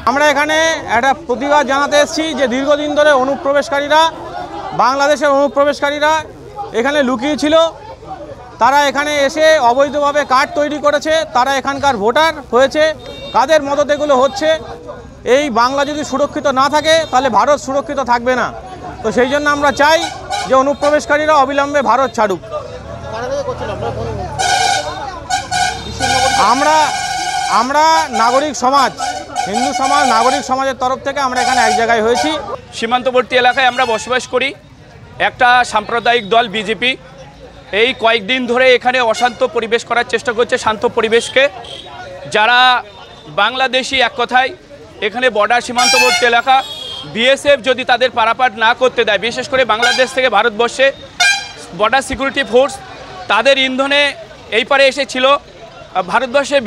আমরা এখানে একটা প্রতিবাদ জানাতে এসেছি যে দীর্ঘদিন ধরে অনুপ্রবেশকারীরা বাংলাদেশের অনুপ্রবেশকারীরা এখানে লুকিয়ে ছিল। তারা এখানে এসে অবৈধভাবে কার্ড তৈরি করেছে, তারা এখানকার ভোটার হয়েছে। কাদের মদতে এগুলো হচ্ছে? এই বাংলা যদি সুরক্ষিত না থাকে তাহলে ভারত সুরক্ষিত থাকবে না। তো সেই জন্য আমরা চাই যে অনুপ্রবেশকারীরা অবিলম্বে ভারত ছাড়ুক। আমরা নাগরিক সমাজ, হিন্দু সমাজ, নাগরিক সমাজের তরফ থেকে আমরা এখানে এক জায়গায় হয়েছি। সীমান্তবর্তী এলাকায় আমরা বসবাস করি। একটা সাম্প্রদায়িক দল বিজেপি এই কয়েকদিন ধরে এখানে অশান্ত পরিবেশ করার চেষ্টা করছে, শান্ত পরিবেশকে। যারা বাংলাদেশি, এক কথায় এখানে বর্ডার সীমান্তবর্তী এলাকা, বিএসএফ যদি তাদের পারাপার না করতে দেয়, বিশেষ করে বাংলাদেশ থেকে ভারতবর্ষে বর্ডার সিকিউরিটি ফোর্স তাদের ইন্ধনে এই পারে এসেছিল। ভারতবর্ষের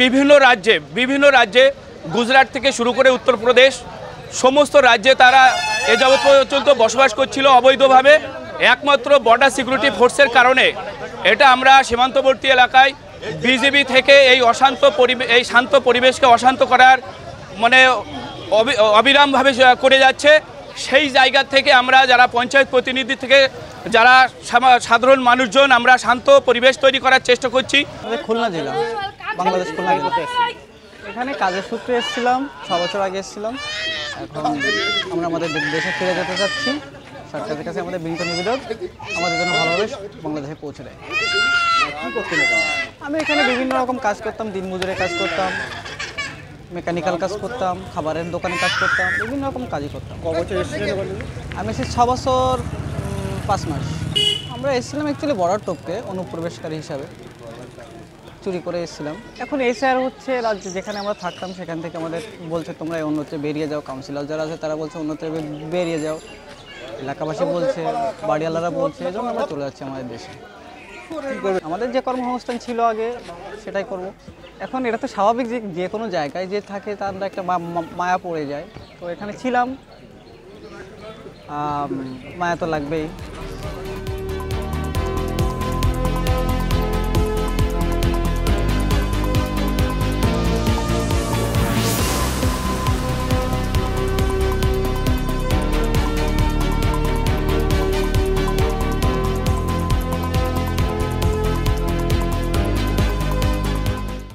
বিভিন্ন রাজ্যে গুজরাট থেকে শুরু করে উত্তরপ্রদেশ সমস্ত রাজ্যে তারা এ যাবৎ পর্যন্ত বসবাস করছিল অবৈধভাবে। একমাত্র বর্ডার সিকিউরিটি ফোর্সের কারণে এটা আমরা সীমান্তবর্তী এলাকায় বিজেপি থেকে এই শান্ত পরিবেশকে অশান্ত করার মানে অবিরামভাবে করে যাচ্ছে। সেই জায়গা থেকে আমরা যারা পঞ্চায়েত প্রতিনিধি থেকে যারা সাধারণ মানুষজন আমরা শান্ত পরিবেশ তৈরি করার চেষ্টা করছি। খুলনা জেলা, বাংলাদেশ খুলনা জেলাতে এখানে কাজের সূত্রে এসেছিলাম, 6 বছর আগে এসেছিলাম। এখন আমরা আমাদের দেশে ফিরে যেতে চাচ্ছি। সরকারের কাছে আমাদের বিনীত নিবেদন আমাদের জন্য ভালোভাবে বাংলাদেশে পৌঁছে দেয়। আমি এখানে বিভিন্ন রকম কাজ করতাম, দিনমজুরের কাজ করতাম, মেকানিক্যাল কাজ করতাম, খাবারের দোকানে কাজ করতাম, বিভিন্ন রকম কাজই করতাম। আমি এসেছি 6 বছর 5 মাস। আমরা এসেছিলাম অ্যাকচুয়ালি বর্ডার টপকে অনুপ্রবেশকারী হিসাবে, চুরি করে এসেছিলাম। এখন এসআর হচ্ছে রাজ্যে যেখানে আমরা থাকতাম সেখান থেকে আমাদের বলছে তোমরা অন্যত্রে বেরিয়ে যাও। কাউন্সিলর যারা আছে তারা বলছে অন্যত্রে বেরিয়ে যাও, এলাকাবাসী বলছে, বাড়িওয়ালারা বলছে, এই জন্য আমরা চলে যাচ্ছি আমাদের দেশে। আমাদের যে কর্মসংস্থান ছিল আগে সেটাই করব। এখন এটা তো স্বাভাবিক যে কোনো জায়গায় যে থাকে তার একটা মায়া পড়ে যায়। তো এখানে ছিলাম, মায়া তো লাগবেই।